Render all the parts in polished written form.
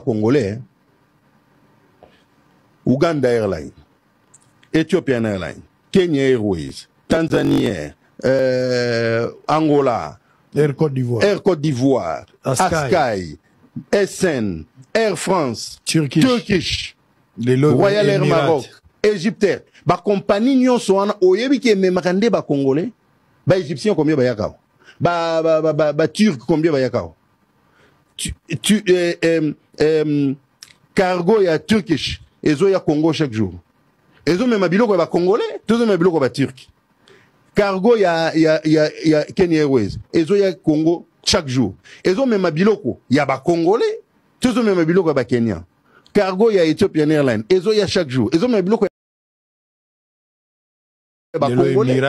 congolais. Hein. Uganda Airlines, Ethiopian Airlines, Kenya Airways, Tanzania Air, Angola, Air Côte d'Ivoire, Askai, SN, Air France, Turkish, Royal Air Maroc, Égyptaire. Ba compagnie nyonso wana oyebi ke memakande ba congolais, ba égyptien combien ba yakao, ba turc combien ba yakao. Cargo ya Turkish, ezo ya Congo chaque jour. Ezo même biloko ba congolais, tous même biloko ba turc. Cargo ya Kenya Airways, ezo ya Congo chaque jour. Ezo même biloko ya ba congolais, tous même biloko ba Kenya. Cargo ya Ethiopian Airlines, ezo ya chaque jour. Ezo même biloko ba congolais.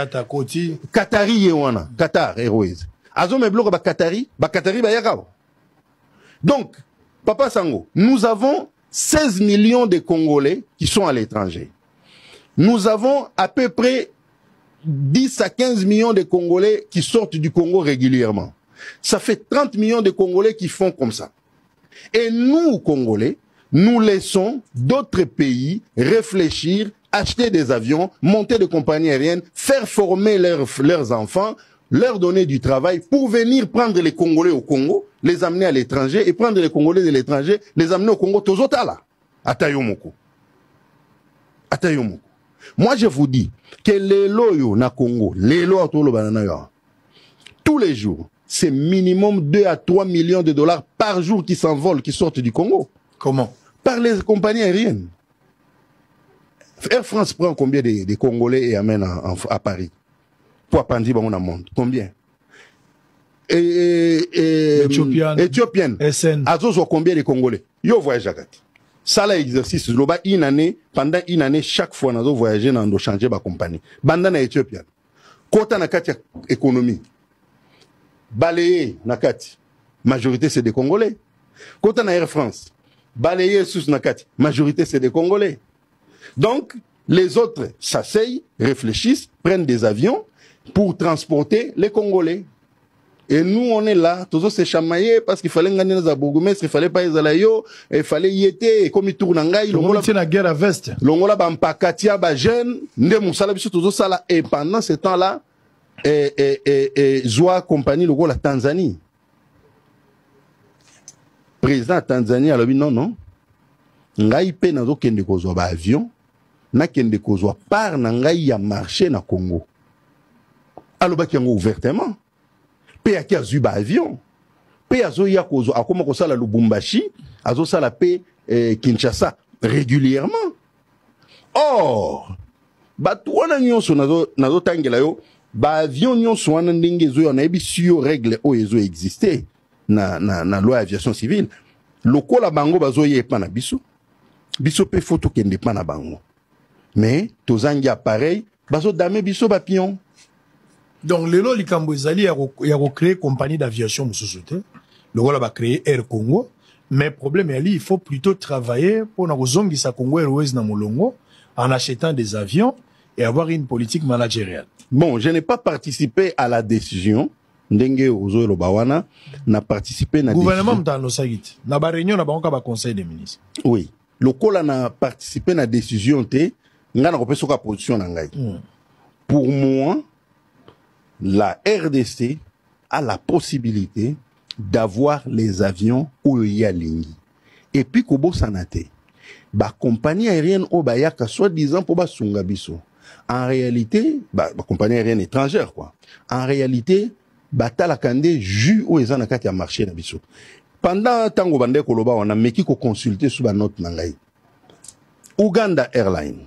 Qatari yewana, Qatar Airways. Azo même biloko ba Qatari ba yakao. Donc, Papa Sango, nous avons 16 millions de Congolais qui sont à l'étranger. Nous avons à peu près 10 à 15 millions de Congolais qui sortent du Congo régulièrement. Ça fait 30 millions de Congolais qui font comme ça. Et nous, Congolais, nous laissons d'autres pays réfléchir, acheter des avions, monter des compagnies aériennes, faire former leurs enfants, leur donner du travail pour venir prendre les Congolais au Congo, les amener à l'étranger et prendre les Congolais de l'étranger, les amener au Congo. Tozotala. Atayomoko. Atayomoko. Moi, je vous dis que les loyaux na Congo, les loyaux tous les jours, c'est minimum 2 à 3 millions de dollars par jour qui s'envolent, qui sortent du Congo. Comment? Par les compagnies aériennes. Air France prend combien de Congolais et amène à Paris? Pour apprendre dans le monde. Combien? Éthiopienne. SN. Azozo combien de Congolais? Yo voyage à Gati. Ça l'exercice, une année, pendant une année, chaque fois, nous voyager dans nos changer ma compagnie. Bandana Éthiopienne. Kota nakati économie. Balayé nakati. Majorité c'est des Congolais. Kota na Air France. Balayé sous nakati. Majorité c'est des Congolais. Donc, les autres s'asseyent, réfléchissent, prennent des avions pour transporter les Congolais. Et nous, on est là, tous se chamailler parce qu'il fallait gagner dans bourgmestre, il fallait pas y il fallait y être, et comme il tourne en gaï, c'est la guerre à veste. L'ongola bampakatia ba jeune, nde musala biso tous ça là, et pendant ce temps-là, Zoa compagnie, le la Tanzanie. Président de Tanzanie, alors non. Ngai pe nazo kende kozwa ba avion, na kende kozwa par na ngai ya marché na Congo. Alors ba kiango ouvertement. Pe ya ki azu ba avion. Pe azo ya kozwa akoma kosala Lubumbashi, azo sala pe Kinshasa régulièrement. Or, ba tuwana nyonso nazo tangela yo, ba avion nyonso wana ndenge zo ya na ebi yo règle o ezo exister na loi aviation civile. Lokola bango bazo yepa na biso. Biso pe photo kende pa na bango. Mais tozangi appareil, bazo dame biso ba pion. Donc lelo likambo ezali ya recréer compagnie d'aviation mususuté. Le rôle va créer Air Congo, mais problème il faut plutôt travailler pour na kozongisa Congo Airways na molongo en achetant des avions et avoir une politique managériale. Bon, je n'ai pas participé à la décision. Ndenge ozo lobawana n'a participé na gouvernement mtano sagit. Na ba réunion na bango ba conseil des ministres. Oui. Le Kola n'a participé à la décision té nga na kopesa ka position na ngai. Pour moi, la RDC a la possibilité d'avoir les avions au Yalingi. Et puis kobo sanate. Ba compagnie aérienne au bayaka soi-disant pour ba sunga biso. En réalité, ba compagnie aérienne étrangère quoi. En réalité, batala kande ju o ezana kati ya marché na biso. Pendant tango bande koloba on a meki ko consulter sur ba note nangai. Uganda Airlines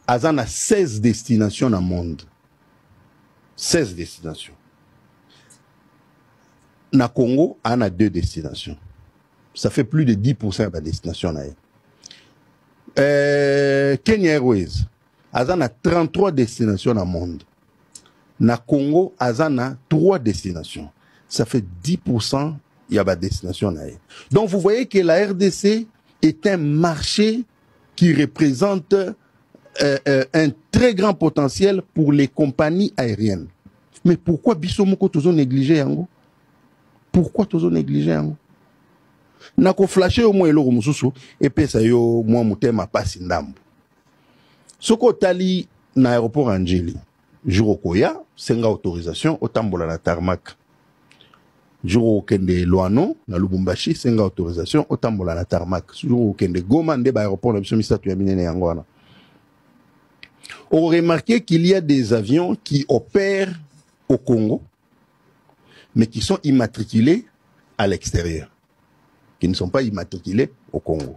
azana 16 destinations dans le monde. 16 destinations. Na Congo, on a 2 destinations. Ça fait plus de 10% de la destination. Kenya Airways, azana 33 destinations dans le monde. Na Congo, azana 3 destinations. Ça fait 10% il y a des destinations. Donc vous voyez que la RDC est un marché qui représente un très grand potentiel pour les compagnies aériennes. Mais pourquoi Bissomoko toujours négligé yango? Pourquoi toujours négligé yango? na ko flasher au moins eloko mususu epesa yo mwa mutema pasi ndambo soko tali na aéroport Angeli jour koya senga autorisation otambola na tarmac jour kende Loano na Lubumbashi senga autorisation otambola na tarmac jour kende Goma nde ba aéroport na biso misatu ya minene yango wana. On remarque qu'il y a des avions qui opèrent au Congo mais qui sont immatriculés à l'extérieur, qui ne sont pas immatriculés au Congo.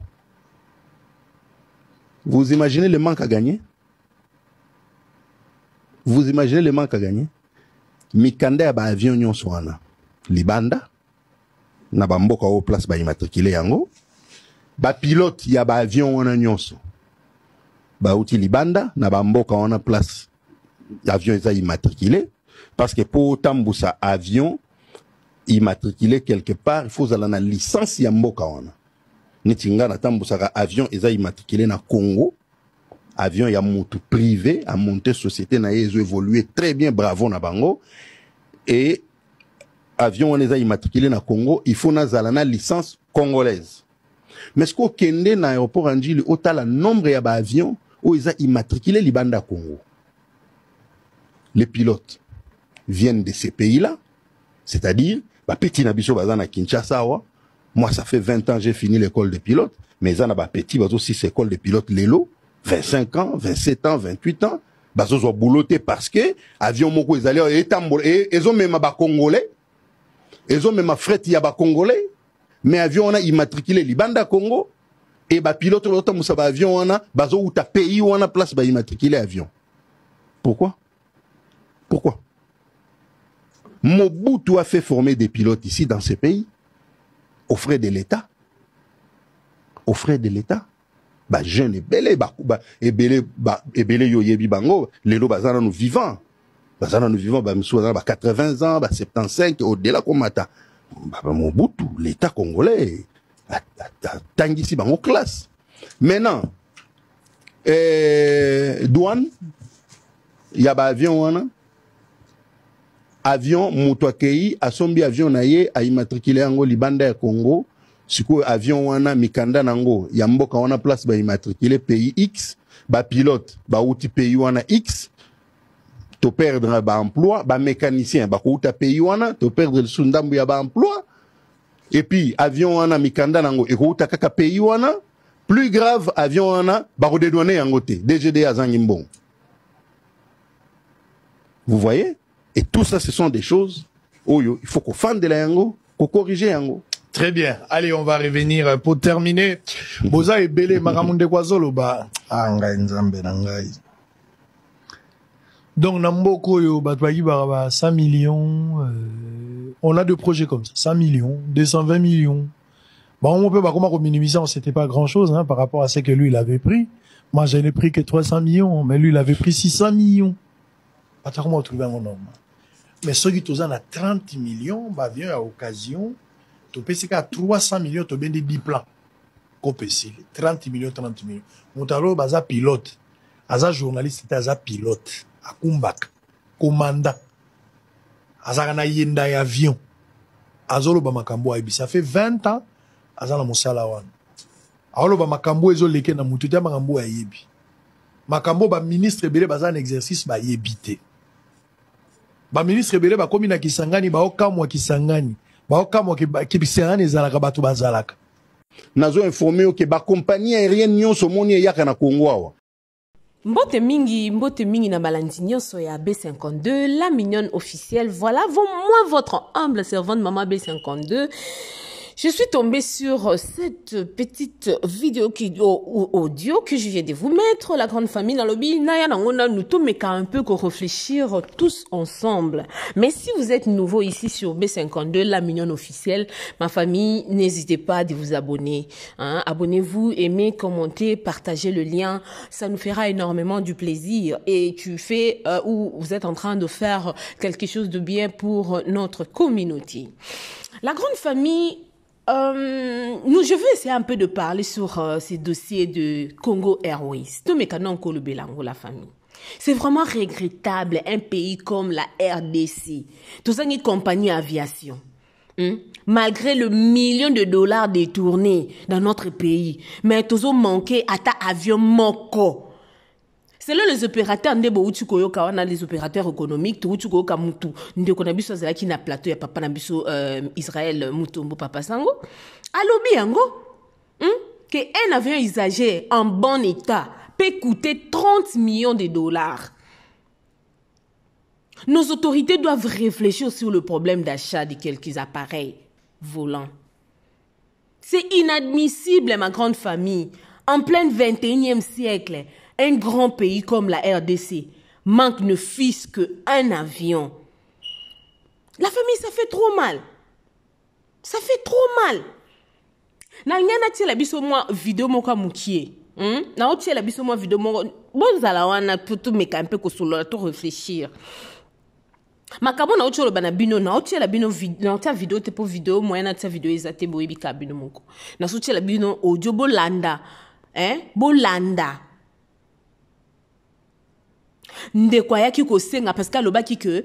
Vous imaginez le manque à gagner? Vous imaginez le manque à gagner? Mikande ya ba avion nyonso wana libanda na ba mboka o place ba immatriculé yango ba pilote ya ba avion wana nyonso ba uti libanda na ba mboka wana place avion eza immatriculé parce que pour tambusa avion immatriculé quelque part il faut avoir la licence ya mboka wana nitinga na tambusaka avion eza immatriculé na Congo avion ya mutu privé a monté société na yezo évolué très bien bravo na bango et avion on eza immatriculé na Congo il faut na zala na licence congolaise mais ce qu'on kende na aéroport Angeli otala nombre ya ba avion o eza immatriculé libanda Congo. Les pilotes viennent de ces pays-là, c'est-à-dire ba petit nabiso bazana Kinshasa wa. Moi ça fait 20 ans j'ai fini l'école de pilote mais zana ba petit bazo si c'est école de pilote lelo 25 ans, 27 ans, 28 ans bazo zo bouloté parce que avion moko ezali et ils ont même ba congolais. Ils ont même fret ya ba congolais mais avion on a immatriculé libanda Congo et ba pilote l'autre musa ba avion on a bazo ou ta pays on a place ba immatriculé avion. Pourquoi? Pourquoi? Mobutu a fait former des pilotes ici dans ce pays aux frais de l'État. Aux frais de l'État. Bah jeune et belé yo yebi bango les lo bazana nous vivants. Bazana nous vivants bah monsieur ba 80 ans, bah 75 au-delà komata. Bah Mobutu l'État congolais tangisi bango classe. Maintenant douane ya ba avion wana avion mutwakei asombi avion na ye a immatriculé yango libanda ya Congo siko avion wana mikanda nango ya mboka wana place ba immatriculé pays X ba pilote ba uti pays wana X to perdre ba emploi ba mécanicien ba ko uta pays wana to perdre le sundambu ya ba emploi et puis avion wana mikanda nango e ko uta kaka pays wana plus grave avion wana ba ko dédouaner yango te DGD azangi mbongo. Vous voyez? Et tout ça, ce sont des choses où il faut qu'on fasse de la yango, qu'on corrige yango. Très bien. Allez, on va revenir pour terminer. Boza et Belé, Maramunde Kwazolo, ba. Angai nzambe nangai. Donc, Namboko, yo, batwagi, baraba, 100 millions, on a deux projets comme ça. 100 millions, 220 millions. Bon, on peut pas comment minimiser, c'était pas grand chose, hein, par rapport à ce que lui, il avait pris. Moi, je n'ai pris que 300 millions, mais lui, il avait pris 600 millions. Pas comment trouver un nom. Mais ceux qui ont 30 millions, bah, vient à occasion, tu peux à 300 millions, tu as des 10 plans. 30 millions, 30 millions. Moutalo, bah, pilote. Aza journaliste, c'était aza pilote. À Kumbak. Commandant. Aza gana yenda y avion. Azolo ba makambo aibi. Ça fait 20 ans, aza na mosala wana. Azolo ba makambo ezo leke na mututa makambo aibi. Makambo ba ministre belé baza un exercice ba yebité. Ba ministre belé ba komi na Kisangani ba okamwa Kisangani. Ba okamwa ki Kisangani ezalaka bato bazalaka. Nazo informé que ba compagnie aérienne nyonso moni yaka na Congo awa. Mbote mingi na balandi nyonso ya B52, la mignonne officielle. Voilà, moi votre humble servante maman B52. Je suis tombée sur cette petite vidéo audio que je viens de vous mettre. La grande famille dans le lobby, nous tous mais qu'à un peu qu'on réfléchir tous ensemble. Mais si vous êtes nouveau ici sur B52, la mignonne officielle, ma famille, n'hésitez pas de vous abonner. Hein? Abonnez-vous, aimez, commentez, partagez le lien. Ça nous fera énormément du plaisir. Et tu fais ou vous êtes en train de faire quelque chose de bien pour notre communauté. La grande famille. Je veux essayer un peu de parler sur ces dossiers de Congo Airways. Tout mes canons le Belango, la famille. C'est vraiment regrettable un pays comme la RDC. Tous une compagnie aviation. Malgré le million de dollars détournés dans notre pays, mais toujours manqué à ta avion moko. Selon les opérateurs, les opérateurs économiques, qui na plateau ya papa nabiso Israël Mutombo papa sango. Alobi yango, que un avion usagé en bon état peut coûter 30 millions de dollars. Nos autorités doivent réfléchir sur le problème d'achat de quelques appareils volants. C'est inadmissible, ma grande famille. En plein 21e siècle, un grand pays comme la RDC manque ne fût-ce qu'un avion. La famille, ça fait trop mal. Ça fait trop mal. Na ngana tia la biso moi vidéo moka mukie. Na tia la biso moi vidéo mo bonzala wana putu meka un peu ko solo to réfléchir. Makabo na otcho bana bino na tia la bino na tia vidéo te po vidéo moya na tia vidéo ezate boyebi ka bino moko. Na so tia la bino audio bolanda. Bolanda. Ndekwa yaki ko senga parce que lobaki que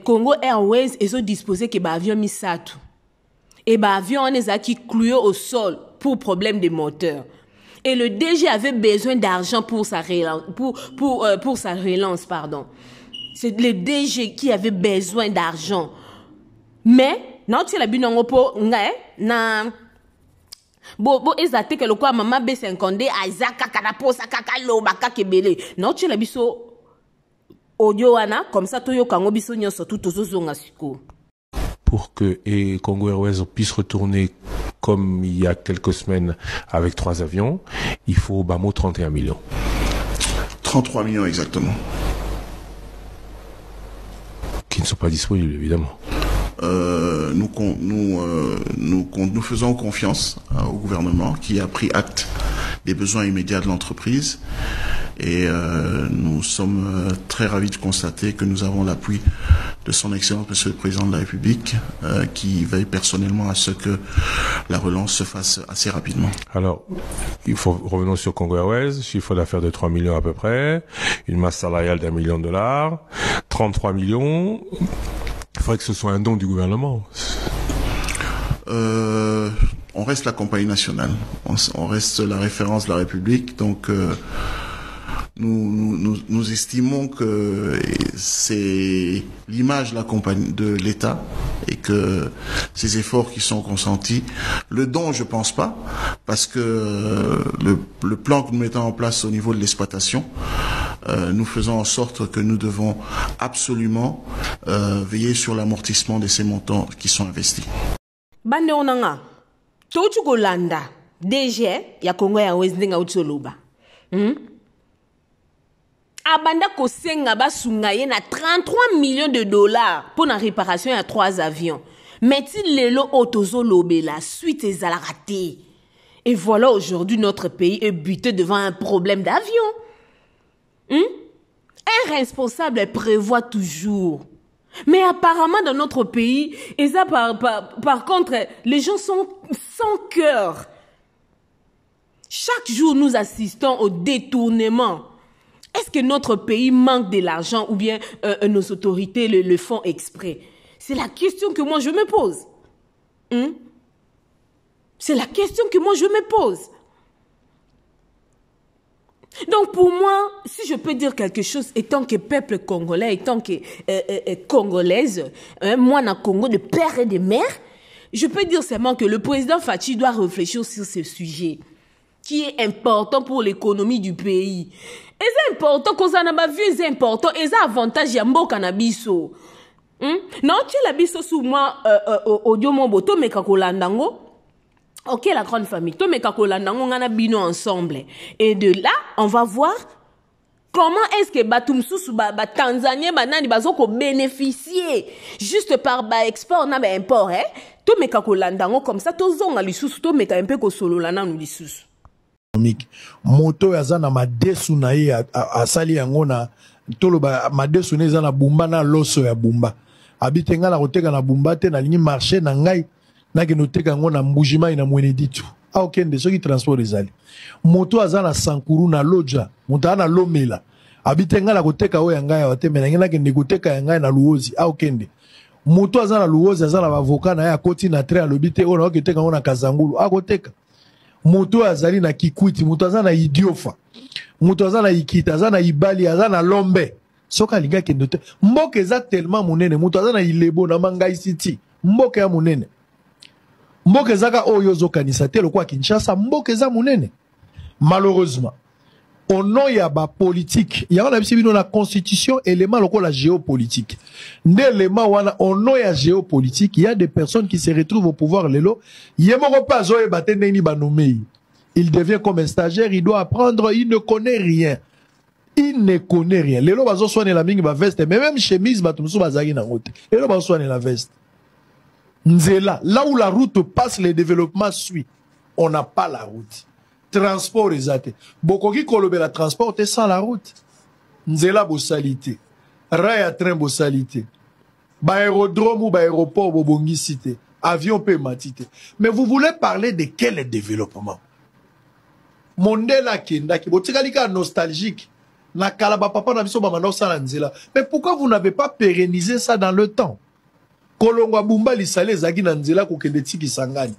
Congo Airways est disposé que ba avion misatu. Et bah avion on est qui cloué au sol pour problème de moteur. Et le DG avait besoin d'argent pour sa relance, pour sa relance, pardon. C'est le DG qui avait besoin d'argent. Mais non tu la binongo po na bo ezate que le quoi maman B52 Isaac kanapo sakaka lobaka kebele. Non tu la biso audio wana comme ça toyo kango biso nyoso tout tozozonga siko. Pour que Congo Airways puisse retourner comme il y a quelques semaines avec 3 avions, il faut Bamo 31 millions. 33 millions exactement. Qui ne sont pas disponibles évidemment. Nous faisons confiance au gouvernement qui a pris acte des besoins immédiats de l'entreprise et nous sommes très ravis de constater que nous avons l'appui de son Excellence Monsieur le Président de la République qui veille personnellement à ce que la relance se fasse assez rapidement. Alors, revenons sur Congo Airways, chiffre d'affaires de 3 millions à peu près, une masse salariale d'$1 million, 33 millions, il faudrait que ce soit un don du gouvernement. On reste la compagnie nationale, on reste la référence de la République, donc nous estimons que c'est l'image de la compagnie de l'État et que ces efforts qui sont consentis, le don je pense pas, parce que le plan que nous mettons en place au niveau de l'exploitation, nous faisons en sorte que nous devons absolument veiller sur l'amortissement de ces montants qui sont investis. Bande onanga, tochu golanda, DG ya Congo Airways ndenga utoloba. Abanda kosenga basunga ye na 33 millions de dollars pour la réparation à 3 avions. Mais ti lelo otozo lobe la suite est à la ratée. Et voilà aujourd'hui notre pays est buté devant un problème d'avion. Un responsable prévoit toujours. Mais apparemment dans notre pays, et ça par contre, les gens sont sans cœur. Chaque jour nous assistons au détournement. Est-ce que notre pays manque de l'argent ou bien nos autorités le font exprès? C'est la question que moi je me pose. C'est la question que moi je me pose. Donc pour moi, si je peux dire quelque chose, étant que peuple congolais, étant que congolaise, moi dans Congo de père et de mère, je peux dire seulement que le président Fachi doit réfléchir sur ce sujet qui est important pour l'économie du pays. Et c'est important qu'on s'en a vu, c'est important, et c'est avantage yambo canabiso. Non, tu l'as biso sous moi audio mon boto mais kakolandango. Ok, la grande famille. Toi, mais kakolandango on a bino ensemble. Et de là, on va voir comment est-ce que batumsusu Tanzanie banani bazoko bénéficier juste par export na import toi mais kakolandango comme ça to zonga lisusu to mais un peu ko solo lana nous lisusu. Moto yaza na madesu na ye asali yango na toloba madesu ne za na bumba na loso ya bumba abitenga na koteka na bumba te na lingi marché na ngai na ke noteka yango na mbujima ina mwene ditu aokende soki transport ezali moto aza na sankuru na loja moto ana lomela abitenga na koteka o ya ngai ya te mena ngena ke ndekoteka ya ngai na luozi aokende moto azana louose azana avocat na ya koti na tre alobite ona oketeka ona kazangulu akoteka moto azali na kikwiti moto azana idiofa moto azana ikita azana ibali azana lombe soka linga kendo te mboka eza tellement munene moto azana ilebo na mangai city mboka ya munene mboka ezaka oyo zokanisa te lokwa Kinshasa mboka eza munene malheureusement au nom ya ba politique ya wana bisi bino na constitution élément lokola géopolitique l'élément wana au nom ya géopolitique il y a des personnes qui se retrouvent au pouvoir lelo yemoko pas zoye batende ni banomei il devient comme un stagiaire il doit apprendre il ne connaît rien lelo bazo soigner la mingi ba veste mais même chemise batumsu bazaki na ngote lelo bazo soigner la veste nzela là où la route passe le développement suit on n'a pas la route transport ezate bokoki kolobela transport sans la route nzela bosalité rail à train bosalité ba aérodrome ou ba aéroport bobongisi te avion pe matite mais vous voulez parler de quel développement mondela kendaki botikali ka nostalgique na kalaba papa na biso ba manda osala nzela mais pourquoi vous n'avez pas pérennisé ça dans le temps kolongwa bumba lisale ezaki na nzela kokende tiki sangani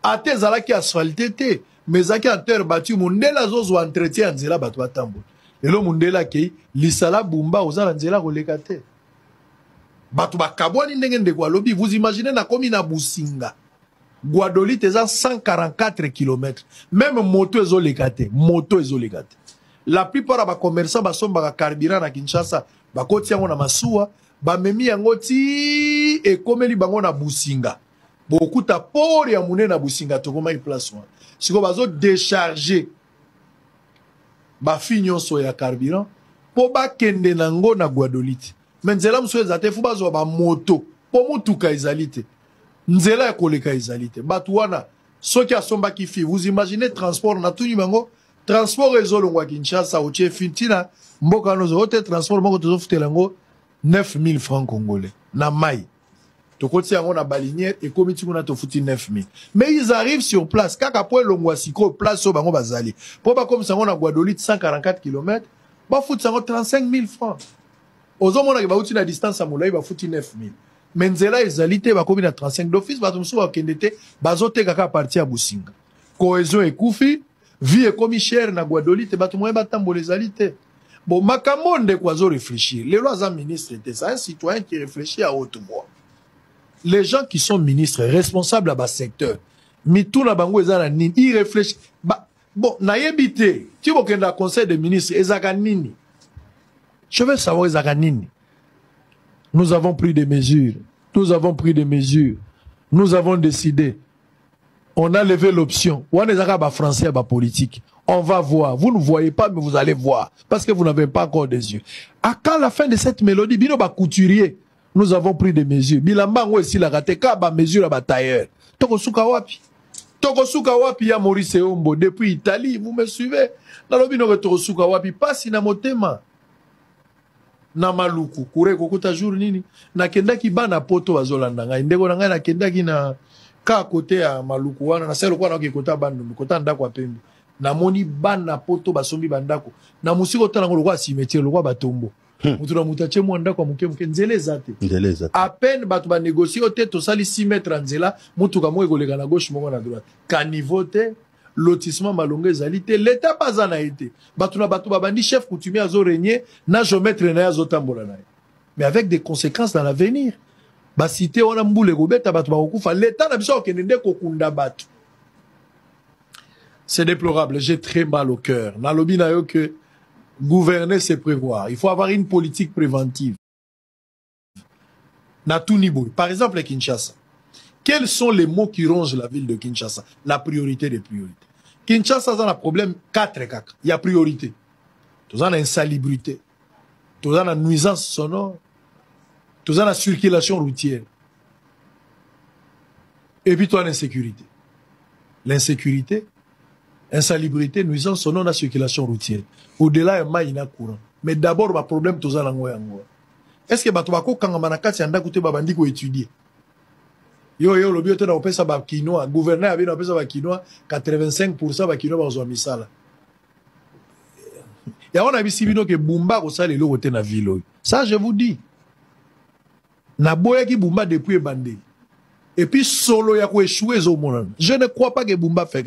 ate ezalaki asphalté te mais zaki en terre battue mundela zozo entretien nzela bato batambo lelo mundela ke lisala bumba ozala nzela koleka te bato bakabwani ndenge ndeko alobi vous imaginez na komi na Businga Guadolite eza 144 km même moto ezoleka te la plupart ba commerçants basombaka carburant na Kinshasa bakoti yango na masuwa bamemi yango ti ekomeli bango na Businga bokuta pori ya munene na Businga tokoma place wana siko bazo décharger ba nyonso ya carburant po bakende nango na Guadolite mais nzela muso ezate fu bazo ba moto po mutuka ezali te nzela ya koleka ezali te batu wana soki asombaki fi vous imaginez transport na tuni bango transport ezolongwa Kinshasa oche fintina mboka nozo hote transport moko tozofutela ngo 9000 francs congolais na mai tokoti yango na balinière et komiti kuna tofuti 9000 mais ils arrivent sur place kaka po longwa siko place so bango bazali po ba comme sango na Guadolite 144 km ba futi sango 35000 francs ozomona ke ba uti na distance ya molai ba futi 9000 mais nzela ezali te ba komi na 35 d'office ba tumsu ba kende te bazoteka ka partie ya Businga cohésion ekufi vie ekomi cher na Guadolite ba tumoye batambola ezali te bon makamonde kwa zo réfléchir le loi ministre était ça un citoyen qui réfléchit à haute voix. Les gens qui sont ministres responsables à bas secteur mituna bango ezana nini ils réfléchissent bon nayebite ti bokenda conseil des ministres ezaka nini je veux savoir ezaka nini. Nous avons pris des mesures nous avons décidé on a levé l'option on ezaka ba français ba politique on va voir vous ne voyez pas mais vous allez voir parce que vous n'avez pas encore des yeux à quand la fin de cette mélodie bino ba couturier nous avons pris des mesures bilamba ngo esi la raté ka ba mesure ba tailleur tokosuka wapi ya Maurice Ombo depuis Italie vous me suivez na lobi no tokosuka wapi pasi na motema na maluku kure kokuta jour nini na kendaki bana poto bazolanda ngai ndeko na ngai na kendaki na ka kote ya maluku wana na selo kwa na kota bandu kota ndako apembe na moni bana poto basombi bandako na musiko tana ngo lokwa cimetière lokwa batombo mutu na mutache mo ndako muke nzele zate à peine batu ba négocier te to sali 6 mètres nzela mutu ka mo ekoleka na gauche mo na droite caniveau te lotissement malonga ezali te l'état pas en a été batu na batu babandi chef coutumier azo régner na géomètre na azo tambola na mais avec des conséquences dans l'avenir ba cité wana mbule kobeta batu ba kokufa l'état na biso okende kokunda batu. C'est déplorable, j'ai très mal au cœur. Na lobi na yo que gouverner c'est prévoir. Il faut avoir une politique préventive. Na tout niveau. Par exemple, à Kinshasa. Quels sont les mots qui rongent la ville de Kinshasa? La priorité des priorités. Kinshasa a un problème 4 et 4. Il y a priorité. Tout ça, insalubrité. Tout ça, la nuisance sonore. Tout ça, la circulation routière. Et puis, toi, l'insécurité. L'insécurité, insalubrité, nuisance sonore, la circulation routière. Au-delà, il y a courant. Mais d'abord, le problème, tout ça, est-ce que Batouako, quand on a étudié, babandi ko étudier? Yo, le biote na opesa ba quinoa, gouverneur avait na opesa ba quinoa, 85% ba quinoa ba zo misala. Ya on a bisi bino ke bumba ko sala le côté na ville. Ça je vous dis. Na boya ki Bumba depuis bandé. Et puis solo ya ko échoué au monde. Je ne crois pas que Bumba fait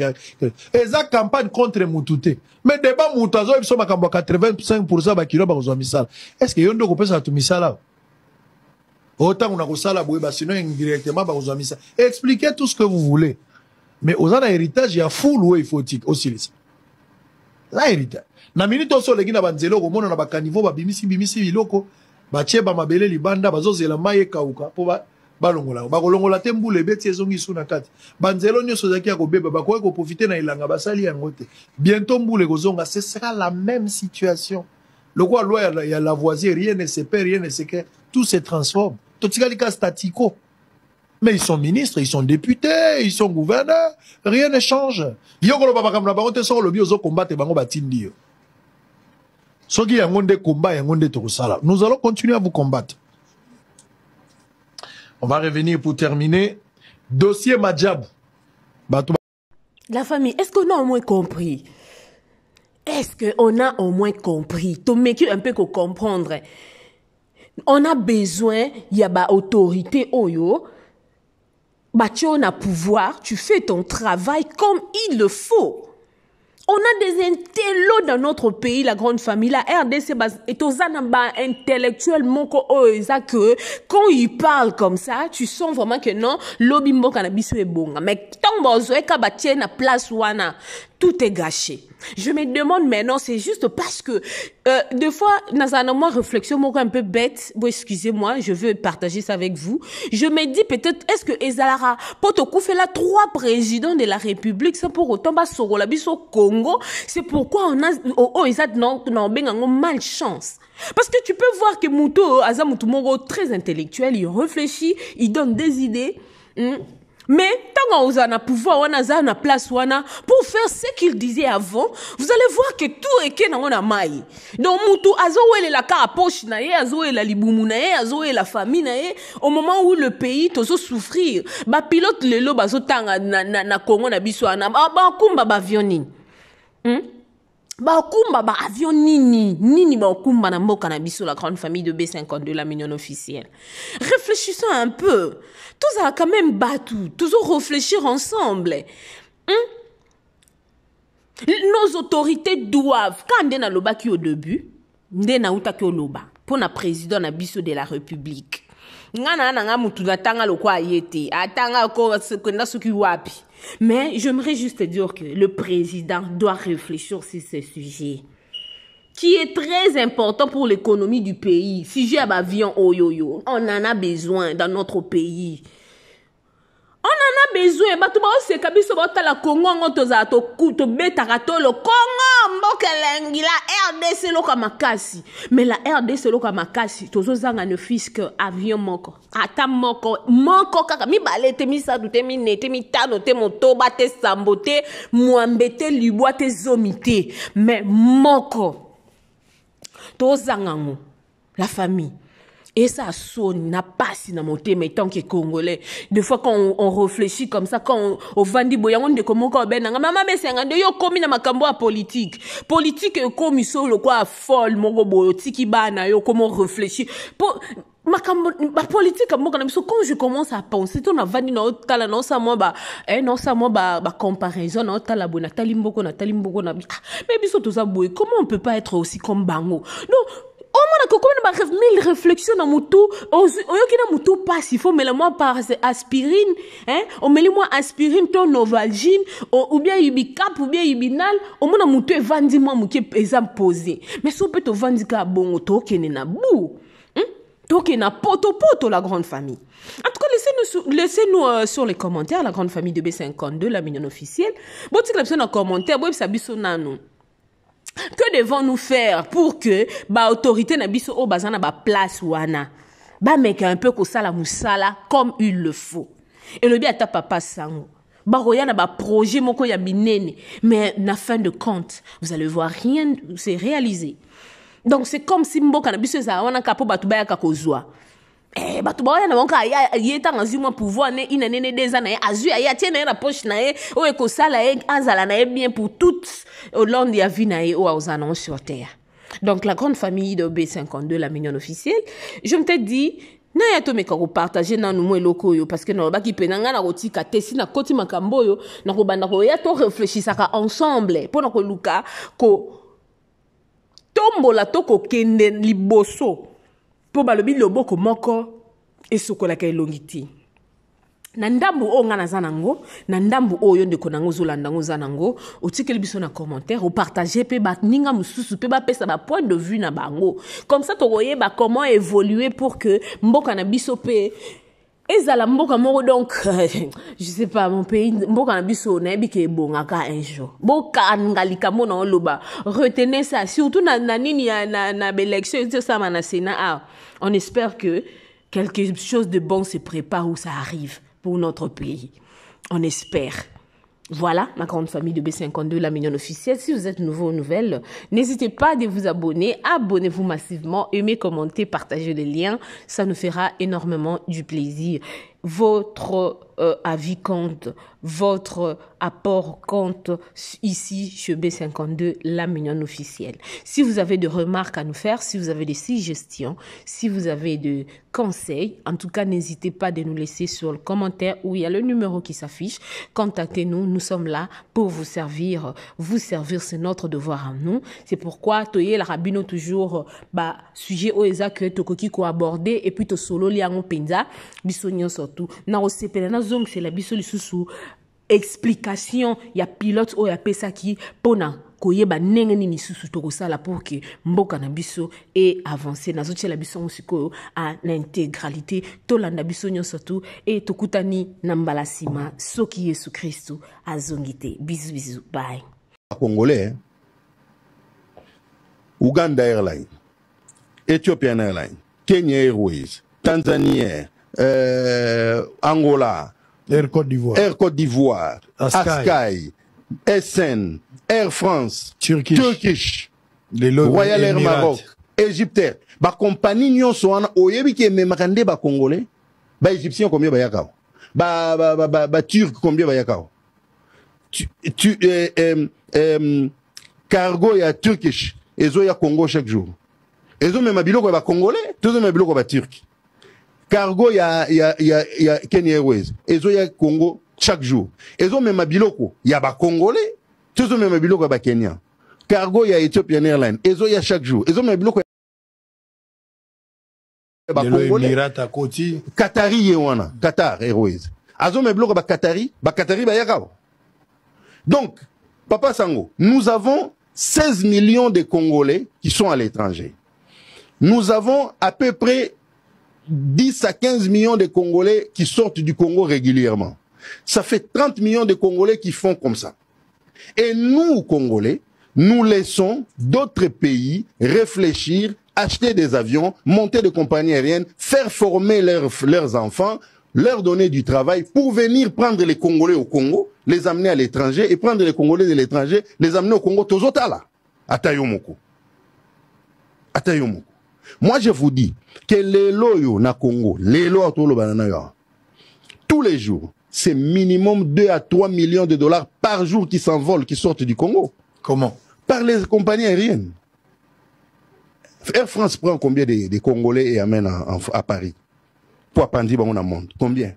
eza campagne contre Moutouté. Mais débat Moutazo ils sont makambo 85% ba kilo ba ko misala. Est-ce que yondo ko pesa tu misala? Autant on a ko sala boye ba sinon indirectement ba ko misala. Expliquez tout ce que vous voulez. Mais aux an héritage il y a full way faut-il aussi les. La héritage. Na minute oso leki na banzelo ko mona na ba caniveau ba bimisi biloko ba cheba mabele libanda bazozela maye kauka po ba balongola bakolongola te mbula ebeti ezongi suna kati banzelo nyonso zaki ya kobeba bakoki koprofite na ilanga basali yango te bientôt mbula ekozonga ce sera la même situation lokwa loi ya Lavoisier rien ne se perd rien ne se crée tout se transforme totikali ka statico mais ils sont ministres ils sont députés ils sont gouverneurs rien ne change yokolo babakam na bango te soko lobi ozo combattre bango batindi yo soki yango nde combat yango nde tokosala nous allons continuer à vous combattre. On va revenir pour terminer. Dossier Madjab. La famille, est-ce qu'on a au moins compris? Est-ce qu'on a au moins compris? Tu m'écris un peu pour comprendre. On a besoin, il y a ba autorité, oyo. Bah, tu as pouvoir, tu fais ton travail comme il le faut. On a des intellos dans notre pays, la grande famille, la RDC est aux anamba intellectuellement que quand ils parlent comme ça, tu sens vraiment que non, lobby mbo cannabis est bon. Mais tant bozoé kabatien na place wana, tout est gâché. Je me demande maintenant, c'est juste parce que des fois, dans un moment réflexion un peu bête, bon, excusez-moi, je veux partager ça avec vous. Je me dis peut-être, est-ce que Ezalara, pour te couper là, 3 présidents de la République, c'est pour autant bas Sorolabis au Congo, c'est pourquoi on a malchance. Parce que tu peux voir que Mouto, Azamutumongo, très intellectuel, il réfléchit, il donne des idées. Mais tant qu'on a pouvoir, on a place, pour faire ce qu'il disait avant, vous allez voir que tout est que dans la maille. Donc, Moutou, azoé la carapoche, azoé la liboumou, azoé la famine, au moment où le pays tozo souffrir, ba pilote le lo bazo tanga na Congo na biswana, ba kumba ba avion ba kumba ba avion nini ba kumba na mboka na biso la grande famille de B52 la mignon officielle. Réfléchissons un peu. Tous a quand même battu, tous réfléchir ensemble. Nos autorités doivent, quand on a loba qui au début, on a outa qui au loba, pour na président na biso de la République. Mais j'aimerais juste dire que le président doit réfléchir sur ce sujet qui est très important pour l'économie du pays. Sujet à avion oyoyo, on en a besoin dans notre pays. On en a besoin. Batouba c'est kabiso bota la Congo ngotoza to betaka to le Congo mbokelengi la RDC loka makasi. Mais la RDC loka makasi tozo zanga ne fisque avion moko. Ata moko kaka mi balete mi sadute mi nete mi tano te moto bate sambote muambete libwate zomite. Mais moko tozangango la famille. Et ça sonne, n'a pas si dans mon thème, mais tant que Congolais. Des fois, quand on réfléchit comme ça, quand on vandi boyangon de comment on ben, maman, mais c'est un de yo commis na makambo à politique. Politique, comme il le quoi, folle, mon gobo, tiki bana, yo, comment on réfléchit. Ma politique, quand je commence à penser, on a vendu dans autre tala, non, ça, moi, comparaison, non, tala, bon, Natalimboko, mais biso, tout ça, boy, comment on peut pas être aussi comme Bango? Non, on a combien de 1000 réflexions dans mon tout. On a mon tout passe. Il faut mettre moi par aspirine, hein. On met moi aspirine, ton Novalgine, ou bien Ubicap, ou bien Ubinal. On a mon tout vendi moi mon qui exemple posé. Mais si on peut te vendre ka bon, to qui n'est na bou, to qui n'a poto la grande famille. En tout cas, laissez-nous sur les commentaires la grande famille de B52, la mignon officielle. Bon, tu cliques sur les commentaires, bon, ça bisonano. Que devons-nous faire pour que ba autorité na biso o bazana ba place wana ba mec un peu ko sala musala comme il le faut et le bien ta papa sango ba roya na ba projet moko ya binene mais na fin de compte vous allez voir rien c'est réalisé. Donc c'est comme si mboka na biso za wana kapo batu ba ya kakozwa batu ba wana bonka yeta ngazima pouvoir ne inanene des années azu ya tiene na poche na e o eko sala e azala na e bien pour toutes au long de la vie na e o aux annonces sur terre. Donc la grande famille de B52 la mignonne officielle, je me t'ai dit na ya to meka ko partager na nous eloko yo parce que na ba ki penanga na kotika tesi na koti makambo yo na ko banda ko ya to réfléchissaka ensemble pour na ko luka ko tombola to ko kende liboso po balobi loboko moko esokola ka elongiti na ndambu o nga naza nango na ndambu oyo ndeko nango zolanda ngo za nango otikeli biso na commentaire o partager pe ba ninga mususu pe ba pesa ba point de vue na bango comme ça to koyeba comment évoluer pour que mboka na biso pe ezala mboka moko donc je sais pas mon pays mboka na biso na yebi ke bongaka un jour boka ngalika mona oloba retenez ça surtout na nini na élection c'est ça na Sénat on espère que quelque chose de bon se prépare ou ça arrive pour notre pays. On espère. Voilà, ma grande famille de B52, la mignonne officielle. Si vous êtes nouveau ou nouvelle, n'hésitez pas à vous abonner. Abonnez-vous massivement, aimez, commentez, partagez les liens. Ça nous fera énormément du plaisir. Votre avis compte, votre apport compte ici chez B52, la mignonne officielle. Si vous avez des remarques à nous faire, si vous avez des suggestions, si vous avez des conseils, en tout cas, n'hésitez pas de nous laisser sur le commentaire où il y a le numéro qui s'affiche. Contactez-nous, nous sommes là pour vous servir. Vous servir, c'est notre devoir à nous. C'est pourquoi, toye la rabino toujours, sujet oeza que tokoki ko aborder et puis to solo liango penza, bisonyo surtout. Na osepela na zong c'est la bisoli susu explication ya pilote o ya pesa ki pona koyeba ndenge nini susu tokosala pour que mboka na biso et avancer na zotia la biso musiko à l'intégralité tolanda biso nyonso tu et tokutani na mbalasima soki Yesu Kristo azongite bisous bisous bye Congolais Uganda Airlines, Ethiopian Airlines, Kenya Airways, Tanzania Angola, Air Côte d'Ivoire, Askai, SN, Air France, Turkish, Royal Air Maroc, Égyptaire. Ba compagnie nyonso wana oyebi ke memakande ba congolais, ba égyptien combien ba yakao. Ba turc combien ba yakao. Cargo ya Turkish, ezo ya Congo chaque jour. Ezo même biloko ba congolais, tozo même biloko ba turc. Cargo ya Kenya Airways, ezo ya Congo chaque jour. Ezo même biloko ya ba congolais, tozo même biloko ba Kenya. Cargo ya Ethiopian Airlines, ezo ya chaque jour. Ezo même biloko ba congolais. Qatari yewana, Qatar Airways. Azo même biloko ba Qatari ba yakao. Donc, Papa Sango, nous avons 16 millions de Congolais qui sont à l'étranger. Nous avons à peu près 10 à 15 millions de Congolais qui sortent du Congo régulièrement. Ça fait 30 millions de Congolais qui font comme ça. Et nous, Congolais, nous laissons d'autres pays réfléchir, acheter des avions, monter des compagnies aériennes, faire former leurs enfants, leur donner du travail pour venir prendre les Congolais au Congo, les amener à l'étranger et prendre les Congolais de l'étranger, les amener au Congo. Tozotala. Atayomoko. Atayomoko. Moi, je vous dis que les loyaux na Congo, les loyaux banana tous les jours, c'est minimum 2 à 3 millions de dollars par jour qui s'envolent, qui sortent du Congo. Comment? Par les compagnies aériennes. Air France prend combien de Congolais et amène à Paris? Pour apprendre dans le monde. Combien?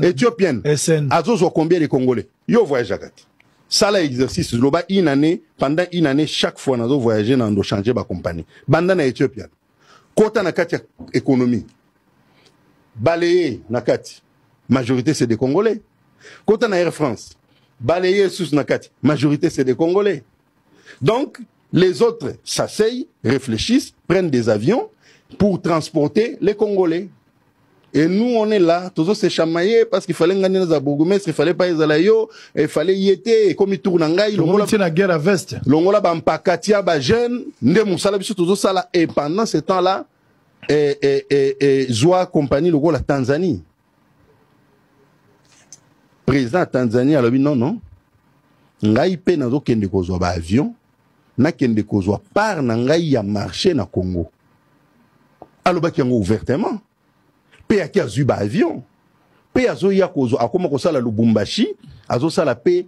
Éthiopienne. SN. Azozo combien de Congolais? Yo voyage à Gati. Ça l'exercice, une année, pendant une année, chaque fois, nous voyager dans nos changer ma compagnie. Bandana éthiopienne. Kota nakati économie. Balayé nakati. Majorité c'est des Congolais. Kota na Air France. Balayé sous nakati. Majorité c'est des Congolais. Donc, les autres s'asseyent, réfléchissent, prennent des avions pour transporter les Congolais. Et nous, on est là, tous se chamailler parce qu'il fallait gagner dans un bourgmestre, il fallait pas y il fallait y être, et comme il tourne en gaï, la guerre à veste. L'ongola bampakatia ba jeune, nde musala biso tous sala, et pendant ce temps-là, Zoa compagnie, le la Tanzanie. Président Tanzanie, alors non. Ngai pe nazo kende kozwa ba avion, na kende kozwa par na ngai ya marché na Congo. Alors ba kiango ouvertement. Pe a qui ba avion. Pe azo ya kozo akoma ko sala Lubumbashi, azo sala pe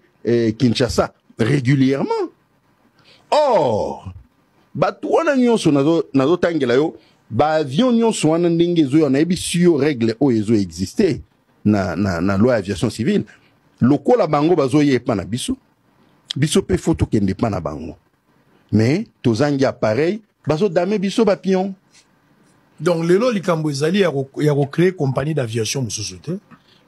Kinshasa régulièrement. Or, bato wana nyonso nazo tangela yo ba avion nyonso wana ndenge zo na yebi yo règle o ezo exister na loi aviation civile lokola bango bazo yepa na biso pe photo kende pa na bango mais tozangi appareil bazo dame biso ba pion. Donc lelo likambo ezali ya créer compagnie d'aviation mususu te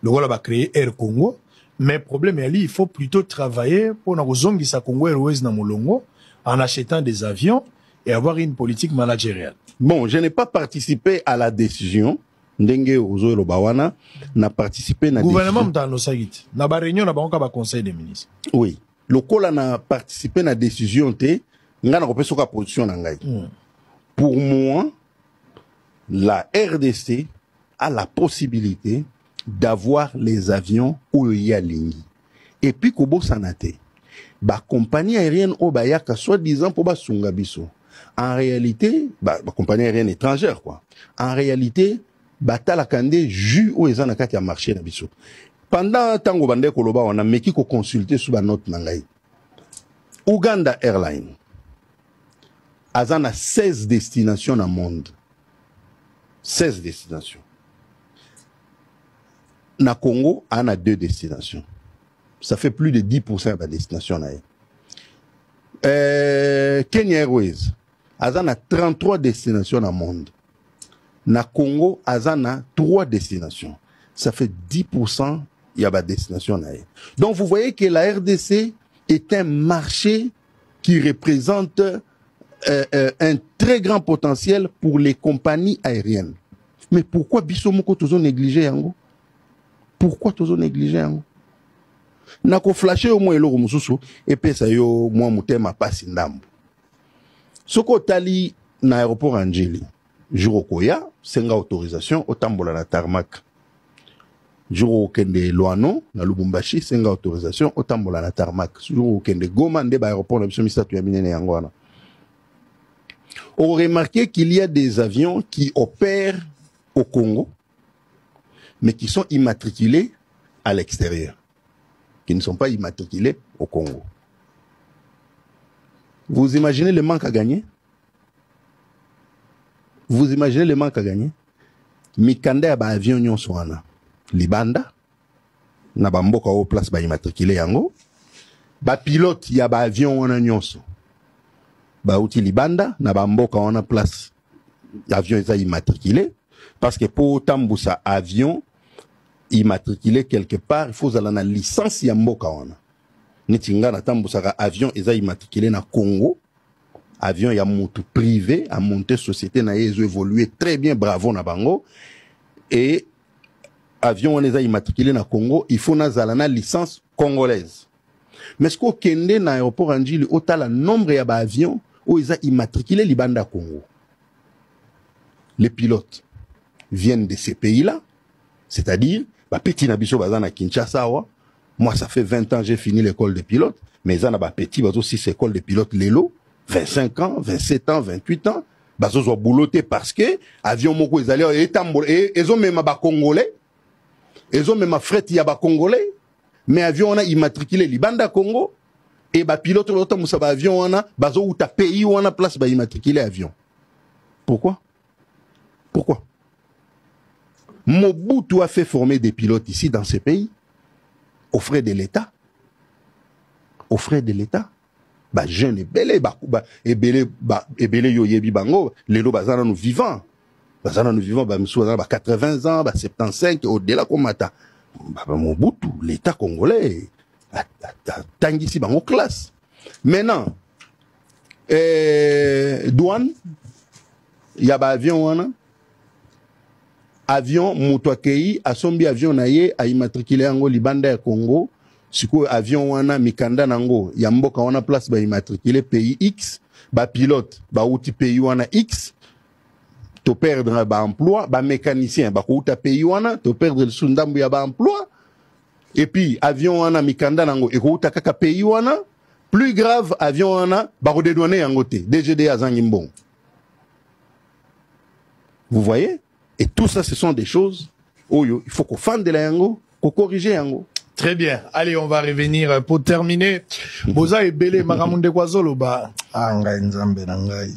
lokola ba créer Air Congo mais problème il faut plutôt travailler pour na kozongisa Congo Airways na molongo en achetant des avions et avoir une politique managériale. Bon, je n'ai pas participé à la décision. Ndenge ozo lobawana n'a participé na gouvernement mtano sagiti na ba réunion na banka ba conseil des ministres. Oui, lokola n'a participé na décision te nga na kopesa ka position na ngai. Pour moi, la RDC a la possibilité d'avoir les avions oyo lingi. Et puis kobo sanate. Ba compagnie aérienne obayaka soi-disant pour ba sunga biso. En réalité, ba compagnie aérienne étrangère quoi. En réalité, batala kande ju o ezana kati ya marché na biso. Pendant tango bande koloba on a meki ko consulter sous ba note na ngai. Uganda Airline azana 16 destinations dans le monde. 16 destinations. Na Congo, on a 2 destinations. Ça fait plus de 10% de la destination. Kenya Airways, on a 33 destinations dans le monde. Na Congo, on a 3 destinations. Ça fait 10% de la destination. Donc vous voyez que la RDC est un marché qui représente un très grand potentiel pour les compagnies aériennes. Mais pourquoi Bissomoko toujours négligé yango? Pourquoi toujours négligé yango? Nako flashé au moins eloko mususu et pesa yo moi mutema pasi ndambo. Soko tali na aéroport Angeli. Jurokoya senga autorisation otambola na tarmac. Juro kende Loano na Lubumbashi senga autorisation otambola na tarmac. Juro kende Goma nde ba aéroport na biso misatu ya minene yango wana. On remarqué qu'il y a des avions qui opèrent au Congo, mais qui sont immatriculés à l'extérieur, qui ne sont pas immatriculés au Congo. Vous imaginez le manque à gagner? Vous imaginez le manque à gagner? Mikanda ya ba avion nyonso wana libanda na ba mboka o place ba immatriculé yango ba pilote ya ba avion wana nyonso ba uti libanda na ba mboka wana place avion eza immatriculé parce que pour tambusa avion immatriculé quelque part il faut aller na licence ya mboka wana nitinga na tambusa avion eza immatriculé na Congo avion ya mutu privé a monté société na yezo évolué très bien bravo na bango et avion wana eza immatriculé na Congo il faut na zala na licence congolaise mais ce qu'on kende na aéroport Angili otala nombre ya ba avion où ils ont immatriculé l'Ibanda Congo. Les pilotes viennent de ces pays-là, c'est-à-dire, petit nabiso bazana Kinshasa, moi ça fait 20 ans j'ai fini l'école de pilote, mais ils ont petit bazo aussi école de pilote Lelo, 25 ans, 27 ans, 28 ans, bazo zo bouloté parce que avion moko ils allaient et ils ont même ba congolais, ils ont même fret ya ba congolais, mais avion on a immatriculé l'Ibanda Congo. Et ba pilote l'autre moussa ba avion wana bazo ou ta pays wana place ba immatriculé avion. Pourquoi? Pourquoi? Mobutu a fait former des pilotes ici dans ce pays aux frais de l'État. Aux frais de l'État. Ba jeune et belé yo yebi bango lelo bazana nous vivants. Bazana nous vivants ba msou ba 80 ans, ba 75 au-delà komata. Ba Mobutu l'État congolais Tangisi bango classe. Maintenant, douane, il y a avion wana. Avion mutwakei asombi avion na ye a immatriculé yango libanda ya Congo. Siko avion wana mikanda nango ya mboka wana place ba immatriculé pays X, ba pilote ba outi pays wana X. To perdre ba emploi, ba mécanicien ba ko uta pays wana, to perdre le sundambu ya ba emploi. Et puis, avion wana mikanda nango, et kouta kaka pays wana, plus grave, avion wana, baro dédouané yangote, DGD à Zangimbon. Vous voyez? Et tout ça, ce sont des choses, où il faut qu'on fende la yango, qu'on corrige yango. Très bien. Allez, on va revenir pour terminer. Boza et Belé, Maramunde Kwazolo, Ah, ngai nzambe na ngai.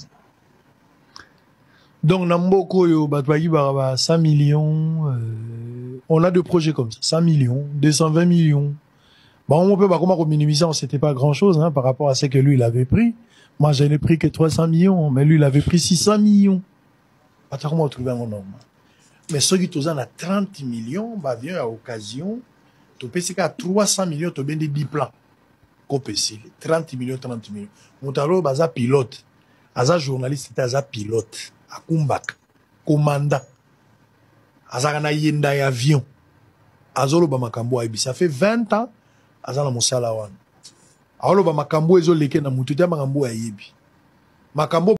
Donc, Namboko, yo, batwagi, 100 millions, on a des projets comme ça, 100 millions, 220 millions. Bon, on peut pas comment minimiser, c'était pas grand chose, hein, par rapport à ce que lui, il avait pris. Moi, je n'ai pris que 300 millions, mais lui, il avait pris 600 millions. Pas comment trouver un normal. Mais ceux qui ont 30 millions, bah, vient à occasion, tu peux à 300 millions, tu as des 10 plans. 30 millions, 30 millions. Moutalo, baza pilote. Aza journaliste, c'était aza pilote. Akumbak. Commandant. Aza na yenda avion. Azolo ba makambo aibi. Ça fait 20 ans, aza na mosala wana. Azolo ba makambo ezo leke na mutu te makambo aibi. Makambo